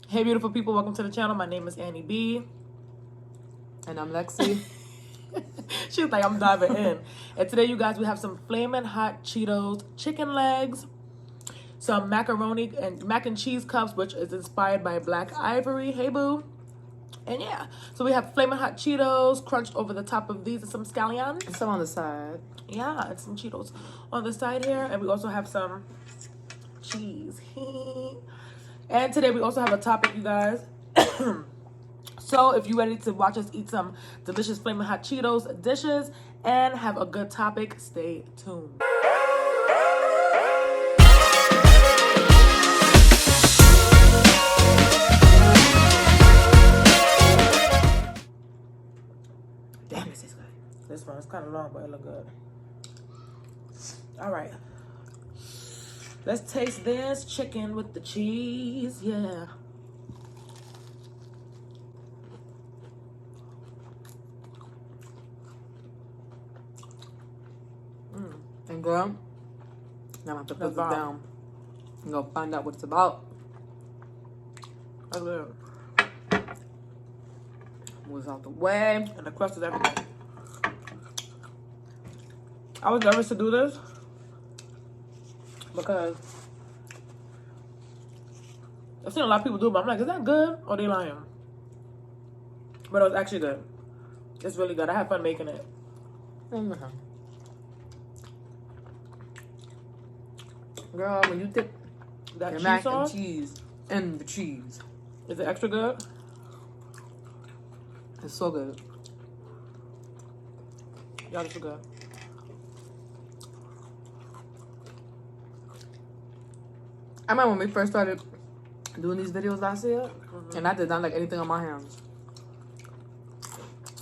Hey, beautiful people, welcome to the channel. My name is Annie B. And I'm Lexi. She was like, I'm diving in. And today, you guys, we have some Flamin' Hot Cheetos chicken legs, some macaroni and mac and cheese cups, which is inspired by Black Ivory. Hey, boo. And yeah, so we have Flamin' Hot Cheetos crunched over the top of these and some scallions. And some on the side. Yeah, and some Cheetos on the side here. And we also have some cheese. And today we also have a topic, you guys. So if you're ready to watch us eat some delicious Flamin' Hot Cheetos dishes and have a good topic, stay tuned. Damn, this is good. This one is kind of long, but it look good. All right. Let's taste this chicken with the cheese. Yeah. And girl, now I'm going to put this down and go find out what it's about. That's good. Moves out the way. And the crust is everything. I was nervous to do this because I've seen a lot of people do it, but I'm like, is that good or they lying? But it was actually good. It's really good. I had fun making it. Girl, when you dip That your cheese mac sauce, and cheese in the cheese, is it extra good? it's so good. Y'all, this is good. I remember when we first started doing these videos last year, and I did not like anything on my hands.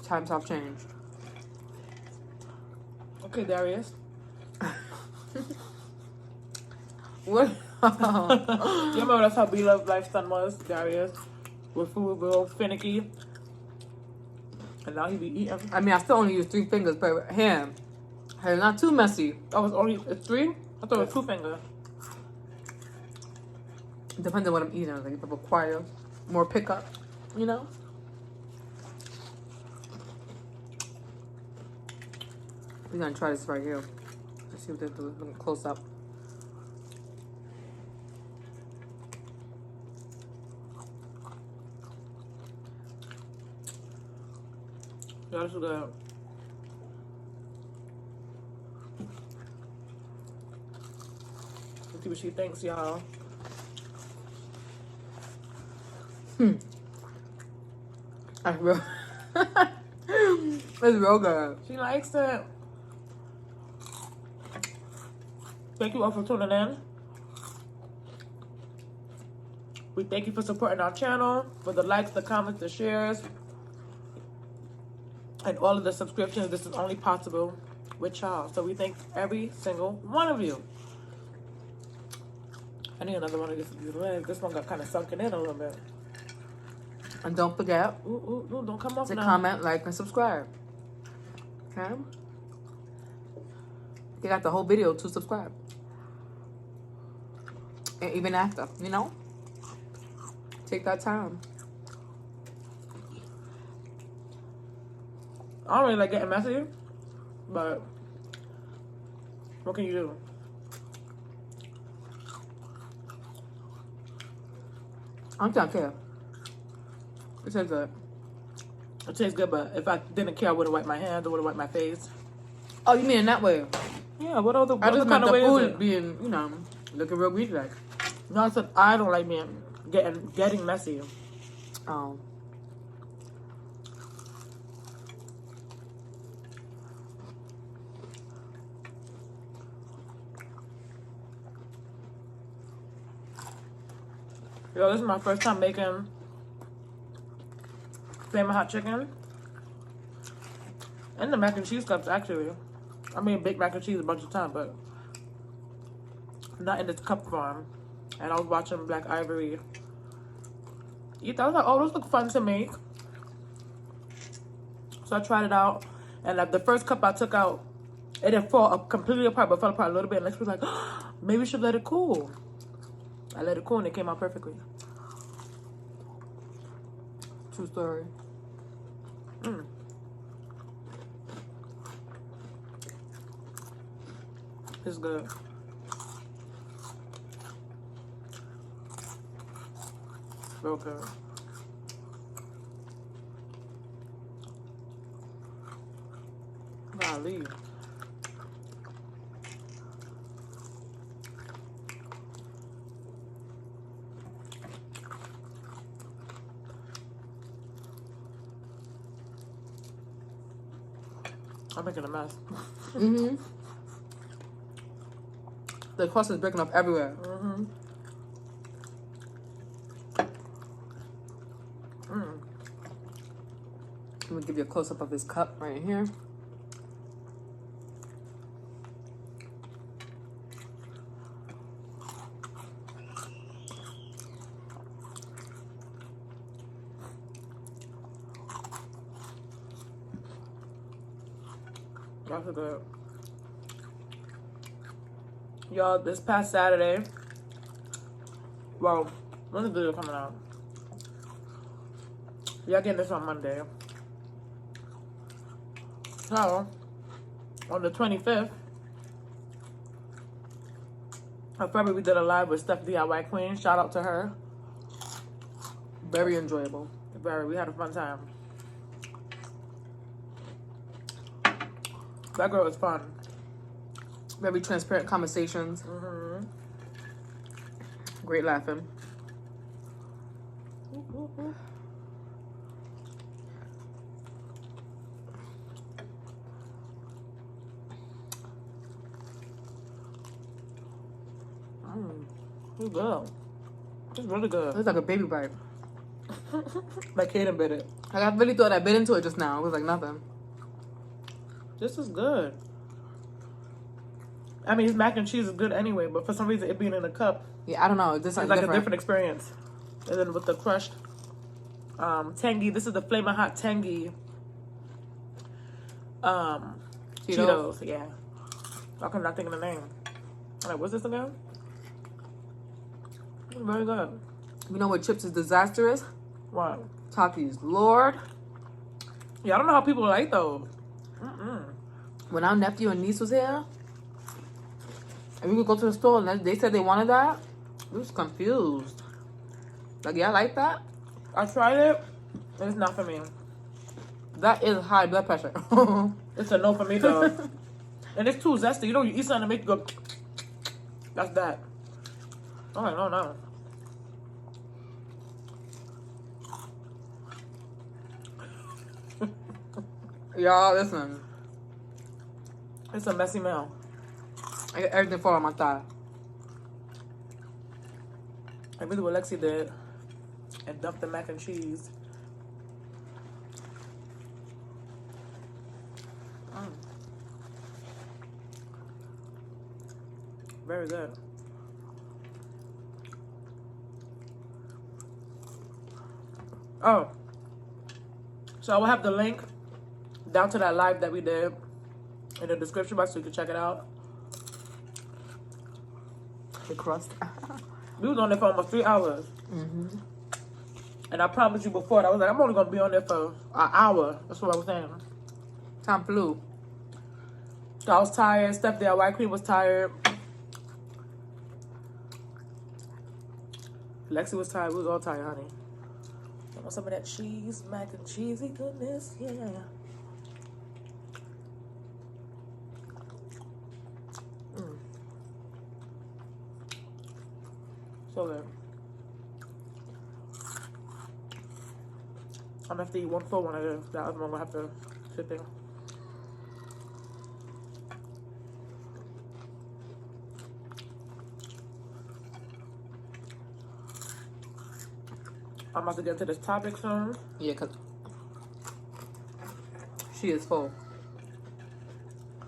Times have changed. Okay, Darius. What? You remember that's how beloved lifestyle was, Darius? With food, real finicky. And now he be eating. I mean, I still only use 3 fingers per hand. It's not too messy. Oh, it's 3? I thought it was 2 fingers. Depends on what I'm eating. Like if I require more pickup, you know. We're gonna try this right here. Let's see what they do. Look close up. Yeah, this is good. Let's see what she thinks, y'all. That's real. It's real good. She likes it. Thank you all for tuning in. We thank you for supporting our channel, for the likes, the comments, the shares, and all of the subscriptions. This is only possible with y'all. So we thank every single one of you. I need another one of these legs. This one got kind of sunken in a little bit. And don't forget Ooh, don't come off to now. comment, like, and subscribe. Okay? You got the whole video to subscribe. And even after, you know? Take that time. I don't really like getting messy, but what can you do? I don't care. It tastes good. It tastes good, but if I didn't care, I would have wiped my hands, I would have wiped my face. Oh, you mean in that way? Yeah, what other I just meant kind of the way is food it? being, you know, looking real greasy like. No, I said I don't like getting messy. Oh. Yo, this is my first time making Flamin' Hot chicken. And the mac and cheese cups, actually. I mean, baked mac and cheese a bunch of times, but not in this cup form. And I was watching Black Ivory eat that. I was like, oh, those look fun to make. So I tried it out. And the first cup I took out, it didn't fall completely apart, but fell apart a little bit. And Lex was like, oh, maybe we should let it cool. I let it cool and it came out perfectly. True story. Mm. It's good. Real good. Golly. I'm making a mess. Mm-hmm. The crust is breaking up everywhere. Mm-hmm. Mm. Let me give you a close-up of this cup right here. That's good. Y'all, this past Saturday, well, when is the video coming out? Y'all getting this on Monday. So, on the 25th of February, we did a live with Steph DIY Queen. Shout out to her. Very enjoyable. Very, we had a fun time. That girl was fun. Very transparent conversations. Mm-hmm. Great laughing. It's good. It's really good. It's like a baby bite. Like Kaden bit it. Like I really thought I bit into it just now. It was like nothing. This is good. I mean, mac and cheese is good anyway, but for some reason, it being in a cup, Yeah, I don't know. This it's like a different experience. And then with the crushed tangy, this is the Flamin' Hot Tangy Cheetos. Yeah. How come I'm not thinking the name? Like, what's this again? It's very good. You know what chips is disastrous? What? Takis, Lord. Yeah, I don't know how people like those. Mm-mm. When our nephew and niece was here, and we would go to the store and they said they wanted that, we was confused. Like, yeah, I like that. I tried it, and it's not for me. That is high blood pressure. It's a no for me, though. And it's too zesty. You know, you eat something to make you go... That's that. Oh, no. Y'all, listen. It's a messy meal. I got everything fall on my thigh. I really what Lexi did. And dumped the mac and cheese. Very good. Oh. So I will have the link down to that live that we did in the description box so you can check it out. The crust. We was on there for almost 3 hours. Mm-hmm. And I promised you before, I was like, I'm only going to be on there for an hour. That's what I was saying. Time flew. So I was tired. Steph there, White Queen was tired. Lexi was tired. We was all tired, honey. I want some of that cheese, mac and cheesy goodness. Yeah. So good. I'm gonna have to eat one full one of this. The other one will have to sit there. I'm about to get to this topic soon. Yeah, because she is full.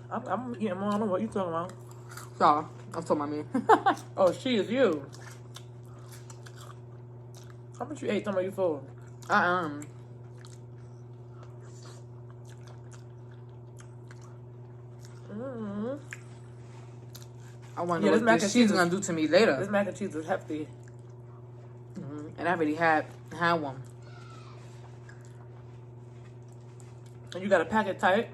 I'm eating more. I don't know what you talking about. Sorry, I'm talking about me. Oh, she is you. How much you ate? Some of you full. I wonder this what mac this and cheese cheese is gonna do to me later. This mac and cheese is hefty. And I already had one. And you gotta pack it tight.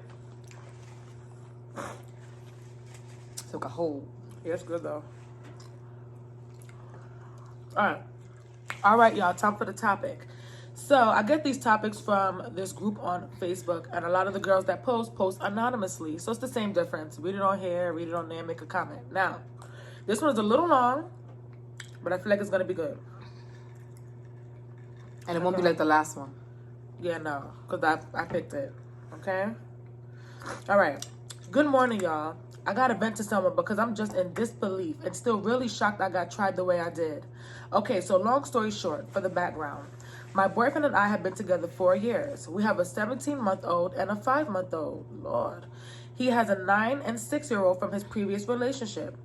Took a hold. Yeah, it's good though. All right, y'all. Time for the topic. So I get these topics from this group on Facebook, and a lot of the girls that post anonymously. So it's the same difference. Read it on here, read it on there, make a comment. Now, this one is a little long, but I feel like it's gonna be good. And it won't be like the last one. Yeah, no, because I picked it. Okay? All right. Good morning, y'all. I got to vent to someone because I'm just in disbelief and still really shocked I got tried the way I did. Okay, so long story short, for the background. My boyfriend and I have been together 4 years. We have a 17-month-old and a 5-month-old. Lord. He has a 9 and 6-year-old from his previous relationship.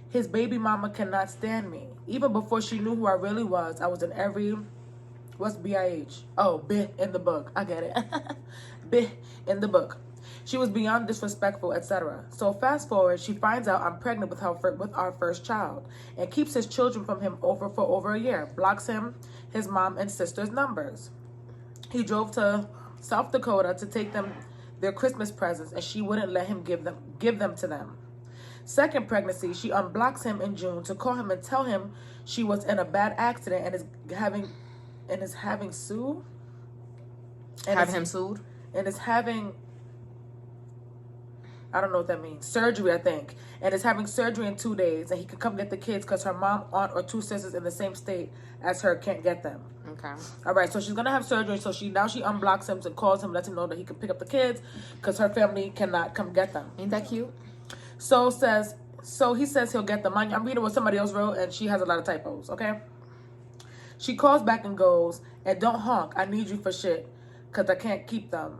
His baby mama cannot stand me. Even before she knew who I really was, I was in every... What's B-I-H? Oh, bit in the book. I get it. Bit in the book. She was beyond disrespectful, etc. So fast forward, she finds out I'm pregnant with our first child and keeps his children from him for over a year. Blocks him, his mom and sister's numbers. He drove to South Dakota to take them their Christmas presents, and she wouldn't let him give them to them. Second pregnancy, she unblocks him in June to call him and tell him she was in a bad accident and is having sued. Have him sued? And is having, I don't know what that means. Surgery, I think. And is having surgery in 2 days. And he could come get the kids because her mom, aunt, or 2 sisters in the same state as her can't get them. Okay. All right. So she's going to have surgery. So she unblocks him and calls him, lets him know that he can pick up the kids because her family cannot come get them. Ain't that cute? So he says he'll get them. I'm reading what somebody else wrote and she has a lot of typos. Okay. She calls back and goes, and don't honk. I need you for shit because I can't keep them.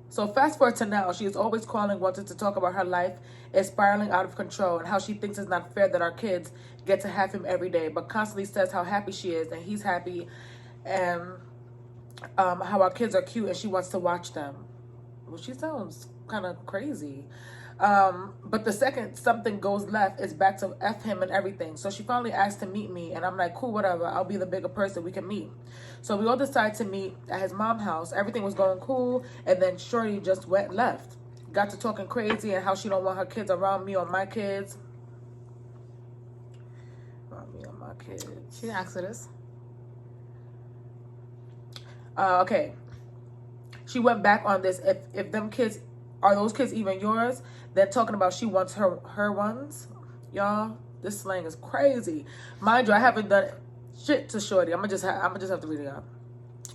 So fast forward to now, she is always calling, wanting to talk about her life is spiraling out of control and how she thinks it's not fair that our kids get to have him every day, but constantly says how happy she is and he's happy and how our kids are cute and she wants to watch them. Well, she sounds kind of crazy. But the second something goes left, it's back to F him and everything. So she finally asked to meet me and I'm like, cool, whatever. I'll be the bigger person. We can meet. So we all decided to meet at his mom's house. Everything was going cool. And then Shorty just left. Got to talking crazy and how she don't want her kids around me or my kids. Around me or my kids. She didn't ask for this. Okay. She went back on this. If them kids, are those kids even yours? Then talking about she wants her ones. Y'all, this slang is crazy. Mind you, I haven't done shit to Shorty. I'm gonna just have to read it out.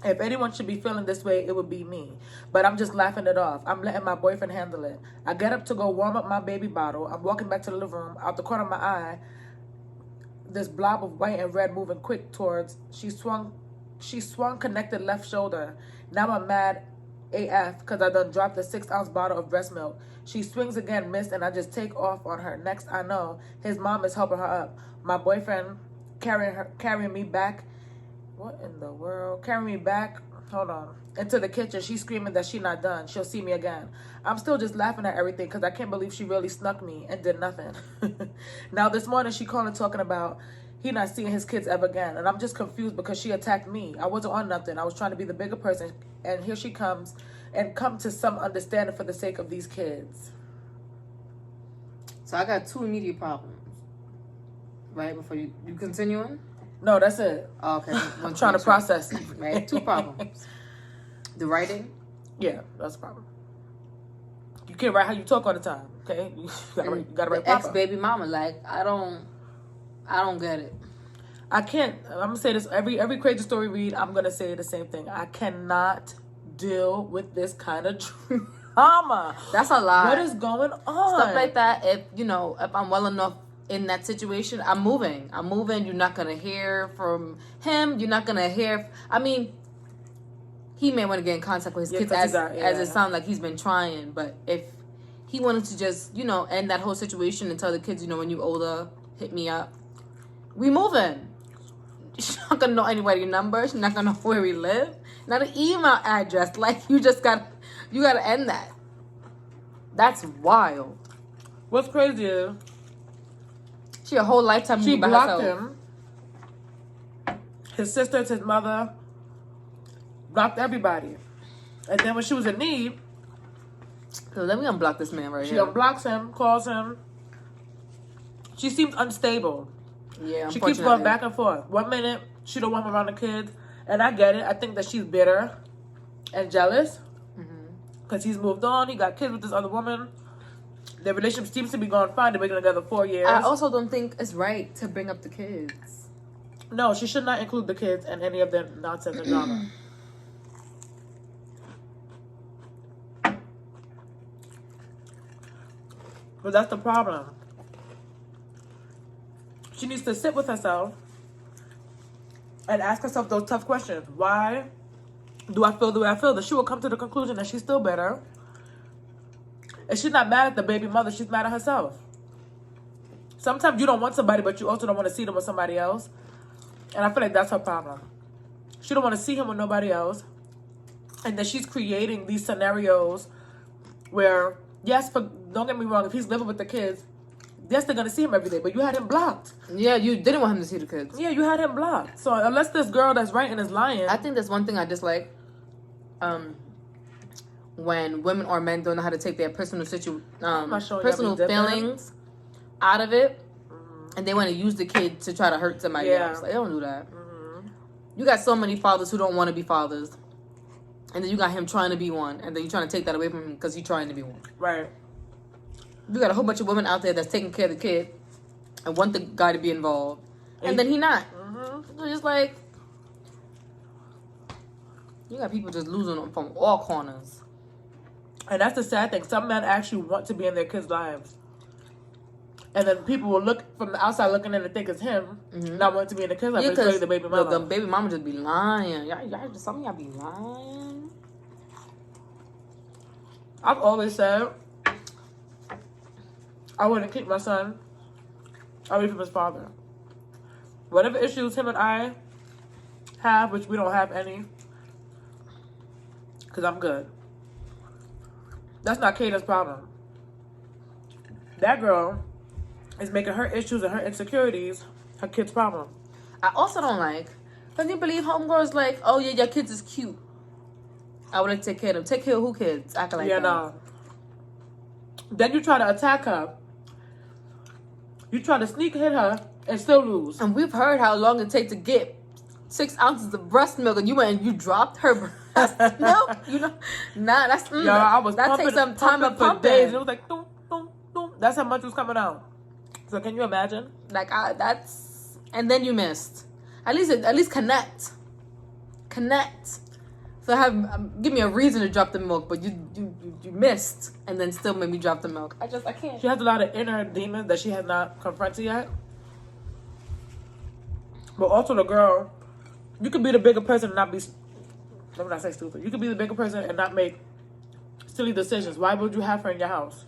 If anyone should be feeling this way, it would be me. But I'm just laughing it off. I'm letting my boyfriend handle it. I get up to go warm up my baby bottle. I'm walking back to the living room. Out the corner of my eye, this blob of white and red moving quick towards. She swung connected left shoulder. Now I'm mad AF because I done dropped the 6-ounce bottle of breast milk. She swings again, missed, and I just take off on her. Next I know, his mom is helping her up. My boyfriend carrying me back. What in the world? Carrying me back, hold on, into the kitchen. She's screaming that she's not done. She'll see me again. I'm still just laughing at everything because I can't believe she really snuck me and did nothing. Now this morning she called and talking about he not seeing his kids ever again. And I'm just confused because she attacked me. I wasn't on nothing. I was trying to be the bigger person. And here she comes and come to some understanding for the sake of these kids. So I got 2 immediate problems. Right, before you continuing? No, that's it. Oh, okay. I'm trying to process it. Right, 2 problems. The writing? Yeah, that's a problem. You can't write how you talk all the time, okay? You gotta write proper. Ex-baby mama, like, I don't get it. I can't, I'm gonna say this, every crazy story read, I'm gonna say the same thing. I cannot deal with this kind of drama. That's a lot. What is going on? Stuff like that, if I'm well enough in that situation, I'm moving. You're not going to hear from him. You're not going to hear, he may want to get in contact with his kids as it sounds like he's been trying. But if he wanted to just, end that whole situation and tell the kids, when you older, hit me up. We moving. She's not going to know anybody's number. She's not going to know where we live. Not an email address. Like, you got to end that. That's wild. What's crazy is she a whole lifetime she by blocked herself. him. His sisters, his mother, blocked everybody. And then when she was in need, So let me unblock this man right She here. unblocks him, calls him. She seems unstable. Yeah, She keeps going back and forth. 1 minute, she don't want him around the kids. And I get it. I think that she's bitter and jealous. Because he's moved on. He got kids with this other woman. Their relationship seems to be going fine. They've been together 4 years. I also don't think it's right to bring up the kids. No, she should not include the kids in any of their nonsense and drama. But that's the problem. She needs to sit with herself and ask herself those tough questions. Why do I feel the way I feel? That she will come to the conclusion that she's still bitter. And she's not mad at the baby mother. She's mad at herself. Sometimes you don't want somebody, but you also don't want to see them with somebody else. And I feel like that's her problem. She don't want to see him with nobody else. And then she's creating these scenarios where, yes, don't get me wrong, if he's living with the kids, yes, they're going to see him every day, but you had him blocked. Yeah, you didn't want him to see the kids. Yeah, you had him blocked. So unless this girl that's writing is lying. I think that's one thing I dislike. When women or men don't know how to take their personal feelings out of it, and they want to use the kid to try to hurt somebody else. Like, they don't do that. You got so many fathers who don't want to be fathers, and then you got him trying to be one, and then you're trying to take that away from him because he's trying to be one. Right. You got a whole bunch of women out there that's taking care of the kid and want the guy to be involved, and then he not. They're just like, you got people just losing from all corners. And that's the sad thing. Some men actually want to be in their kids' lives. And then people will look from the outside looking in and think it's him, not wanting to be in the kids' lives. It's really the baby mama. The baby mama just be lying. Some of y'all be lying. I've always said I wouldn't keep my son away from his father. Whatever issues him and I have, which we don't have any, because I'm good. That's not Kata's problem. That girl is making her issues and her insecurities her kid's problem. I also don't like, can you believe homegirls like, oh yeah, your kids is cute. I want to take care of them. Take care of who kids? Acting like that. No. Then you try to attack her. You try to sneak hit her and still lose. And we've heard how long it takes to get 6 ounces of breast milk, and you went and you dropped her breast milk. You know, that's I was that takes some time to pump days. it. And it was like, boom, boom, boom. That's how much was coming out. So can you imagine? Like and then you missed. At least connect. So give me a reason to drop the milk, but you missed, and then still made me drop the milk. I can't. She has a lot of inner demons that she has not confronted yet. But also the girl, you could be the bigger person and not be. Let me not say stupid. You could be the bigger person and not make silly decisions. Why would you have her in your house?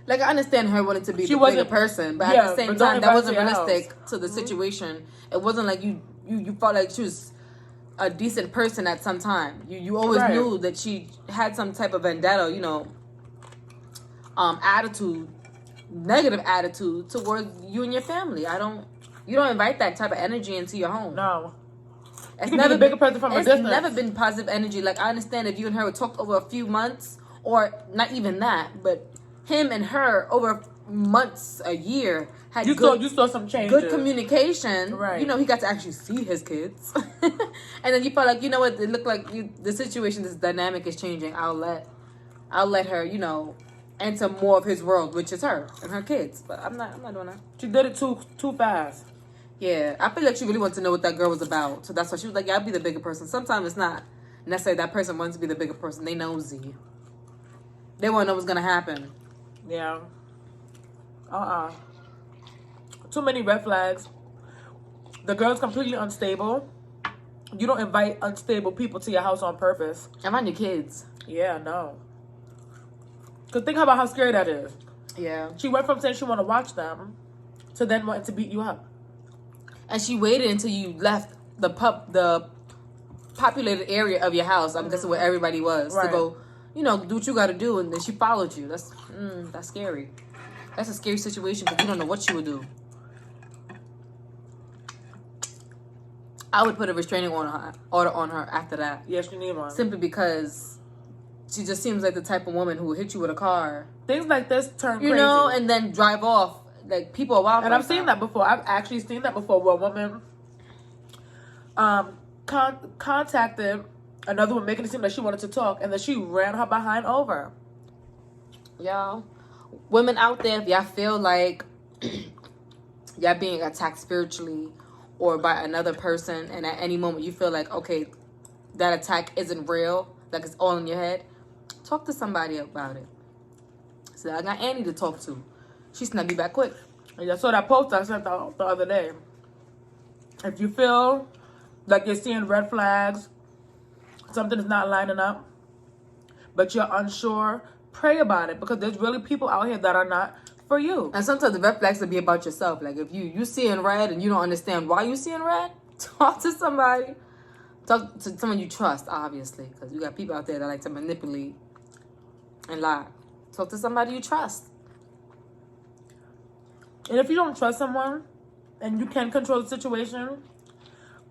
Like, I understand her wanting to be the bigger person, but at the same time, that wasn't realistic to the situation. It wasn't like you felt like she was a decent person at some time. You always knew that she had some type of vendetta, attitude, negative attitude towards you and your family. You don't invite that type of energy into your home. No. It's never been a bigger person from a distance. It's never been positive energy. Like, I understand if you and her had talked over a few months, or not even that, but him and her over months, a year, had you saw some changes. Good communication. Right. He got to actually see his kids. And then you felt like, you know what, it looked like the situation, this dynamic is changing. I'll let her, enter more of his world, which is her and her kids. But I'm not doing that. She did it too fast. Yeah, I feel like she really wanted to know what that girl was about. So that's why she was like, yeah, I'll be the bigger person. Sometimes it's not necessarily that person wants to be the bigger person. They nosy. They want to know what's going to happen. Yeah. Too many red flags. The girl's completely unstable. You don't invite unstable people to your house on purpose. Around your kids. Yeah, no. Because think about how scary that is. Yeah. She went from saying she want to watch them to then wanting to beat you up. And she waited until you left the populated area of your house. I'm guessing where everybody was. To go, do what you got to do. And then she followed you. That's scary. That's a scary situation because you don't know what she would do. I would put a restraining order on her after that. Yes, you need one. Simply because she just seems like the type of woman who will hit you with a car. Things like this turn You crazy. know, and then drive off. Like, people are wild. And I've seen that before. I've actually seen that before where a woman contacted another one, making it seem like she wanted to talk, and then she ran her behind over. Y'all, women out there, if y'all feel like y'all being attacked spiritually or by another person, and at any moment you feel like, okay, that attack isn't real, like it's all in your head, talk to somebody about it. So I got Annie to talk to. She snapped me back quick. And I saw that post I sent the other day. If you feel like you're seeing red flags, something is not lining up, but you're unsure, pray about it, because there's really people out here that are not for you. And sometimes the red flags will be about yourself. Like, if you seeing red and you don't understand why you seeing red, talk to somebody. Talk to someone you trust, obviously, because you got people out there that like to manipulate and lie. Talk to somebody you trust. And if you don't trust someone and you can't control the situation,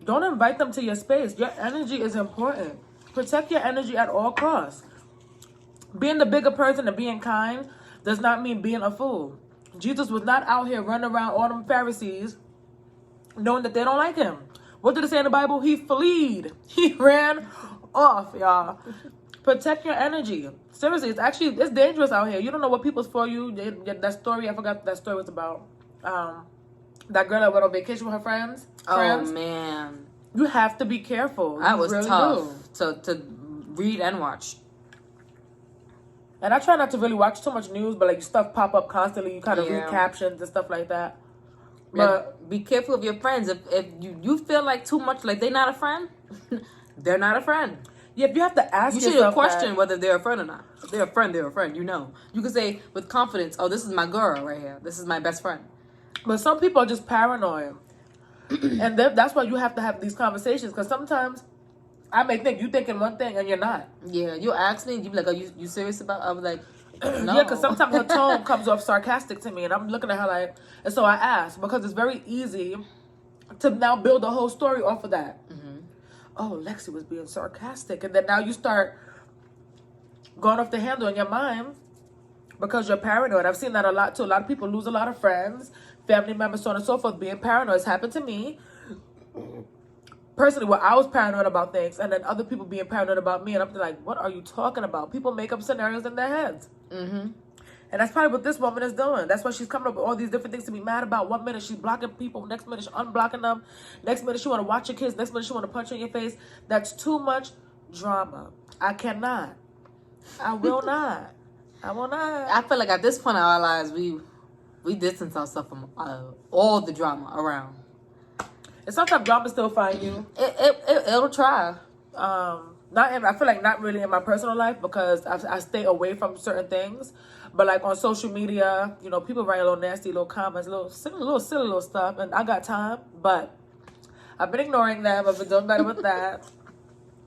don't invite them to your space. Your energy is important. Protect your energy at all costs. Being the bigger person and being kind does not mean being a fool. Jesus was not out here running around all them Pharisees knowing that they don't like him. What did it say in the Bible? He fled. He ran off, y'all. Protect your energy. Seriously, it's dangerous out here. You don't know what people's for you. That story, I forgot what that story was about. That girl that went on vacation with her friends. Oh, man. You have to be careful. That was really tough to read and watch. And I try not to really watch too much news, but like stuff pop up constantly. You kind of read captions and stuff like that. But be careful of your friends. If you feel like too much, like they're not a friend, they're not a friend. Yeah, you have to ask yourself. You should question whether they're a friend or not. If they're a friend, they're a friend. You know. You can say with confidence, "Oh, this is my girl right here. This is my best friend." But some people are just paranoid, and that's why you have to have these conversations. Because sometimes I may think you thinking one thing and you're not. Yeah, you ask me, you be like, "Are you serious about?" I'm like, "No." Yeah, because sometimes her tone comes off sarcastic to me, and I'm looking at her like, and so I ask, because it's very easy to now build a whole story off of that. Mm-hmm. Oh, Lexi was being sarcastic, and then now you start going off the handle in your mind because you're paranoid. I've seen that a lot too. A lot of people lose a lot of friends, family members, so on and so forth, being paranoid. It's happened to me personally, where I was paranoid about things, and then other people being paranoid about me, and I'm like, what are you talking about? People make up scenarios in their heads. Mm-hmm. And that's probably what this woman is doing. That's why she's coming up with all these different things to be mad about. 1 minute she's blocking people, next minute she's unblocking them, next minute she want to watch your kids, next minute she want to punch you in your face. That's too much drama. I cannot. I will not. I will not. I feel like at this point in our lives, we distance ourselves from all the drama around. And sometimes drama still find you. It'll try. I feel like not really in my personal life, because I stay away from certain things. But like on social media, you know, people write little nasty little comments, little silly little stuff, and I got time, but I've been ignoring them. I've been doing better with that.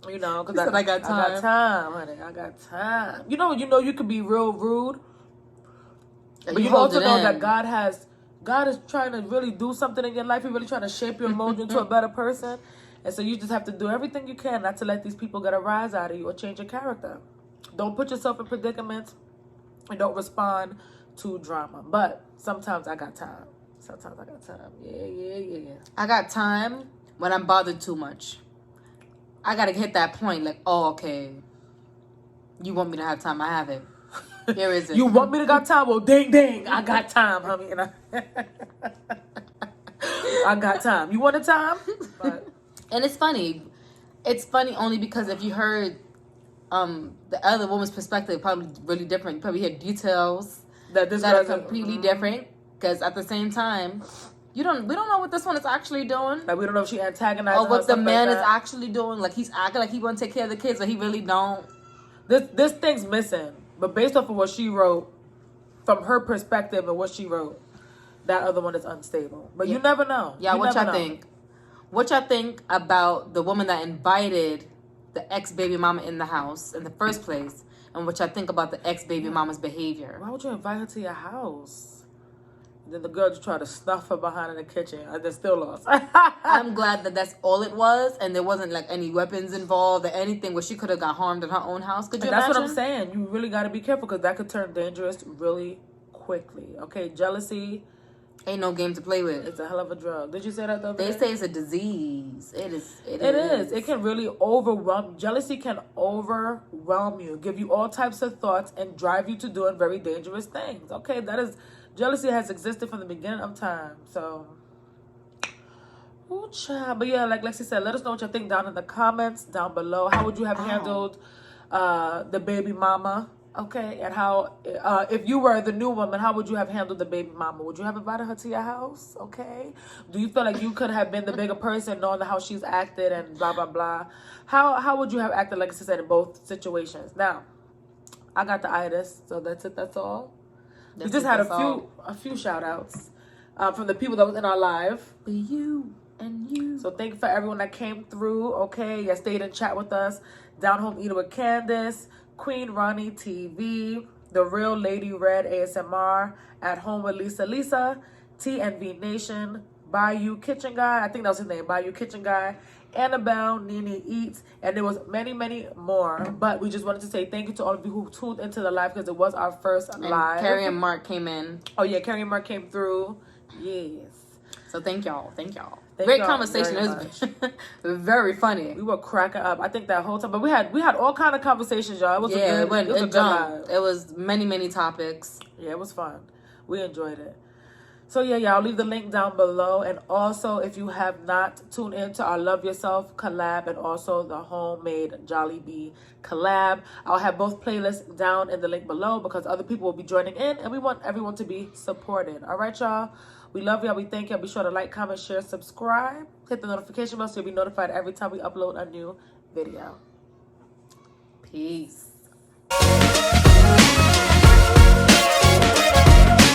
You know, because I got time. I got time, honey. I got time. You know, you could be real rude, but you also know that God is trying to really do something in your life. He's really trying to shape you and mold you into a better person. And so you just have to do everything you can not to let these people get a rise out of you or change your character. Don't put yourself in predicaments and don't respond to drama. But sometimes I got time. Yeah. I got time when I'm bothered too much. I got to hit that point like, oh, okay. You want me to have time? I have it. Here is it. You want me to got time? Well, ding. I got time, honey. I got time. You want a time? But. And it's funny. It's funny only because if you heard the other woman's perspective, probably really different. You probably hear details that are completely different. Because at the same time, we don't know what this one is actually doing. Like, we don't know if she antagonized or what the man is actually doing. Like, he's acting like he want to take care of the kids, but he really don't. This thing's missing. But based off of what she wrote, from her perspective and what she wrote, that other one is unstable. But you never know. Yeah, what y'all think? What y'all think about the woman that invited the ex-baby mama in the house in the first place? And what y'all think about the ex-baby mama's behavior? Why would you invite her to your house? Then the girl just tried to snuff her behind in the kitchen. And they still lost. I'm glad that that's all it was, and there wasn't like any weapons involved or anything where she could have got harmed in her own house. Could you That's imagine? what I'm saying. You really got to be careful because that could turn dangerous really quickly. Okay, jealousy Ain't no game to play with. it's a hell of a drug. Did you say that the other They day? say it's a disease. It is. It is. It can really overwhelm. Jealousy can overwhelm you, give you all types of thoughts, and drive you to doing very dangerous things. Okay, that is jealousy has existed from the beginning of time. So, ooh, child. But yeah, like Lexi said, let us know what you think down in the comments down below. How would you have handled the baby mama? Okay, and how if you were the new woman, how would you have handled the baby mama? Would you have invited her to your house? Okay, do you feel like you could have been the bigger person, knowing how she's acted and blah blah blah? How would you have acted, like I said, in both situations? Now, I got the itis, so that's it. That's all. We just had a few shout outs from the people that was in our live. For you and you. So thank you for everyone that came through. Okay, you stayed in chat with us. Down Home Eater with Candace. Queen Ronnie TV, The Real Lady Red ASMR, At Home with Lisa, TNV Nation, Bayou Kitchen Guy, I think that was his name, Bayou Kitchen Guy, Annabelle, Nene Eats, and there was many, many more. But we just wanted to say thank you to all of you who tuned into the live because it was our first live. Carrie and Mark came in. Oh yeah, Carrie and Mark came through. Yes. So thank y'all. Thank Great y'all conversation. very It was very funny. We were cracking up. I think that whole time, but we had all kind of conversations, y'all. It was it was a good jumped. live. It was many topics. Yeah, it was fun. We enjoyed it. So yeah, y'all leave the link down below. And also, if you have not tuned into our Love Yourself collab and also the homemade Jollibee collab, I'll have both playlists down in the link below because other people will be joining in and we want everyone to be supported. All right, y'all. We love y'all. We thank y'all. Be sure to like, comment, share, subscribe. Hit the notification bell so you'll be notified every time we upload a new video. Peace.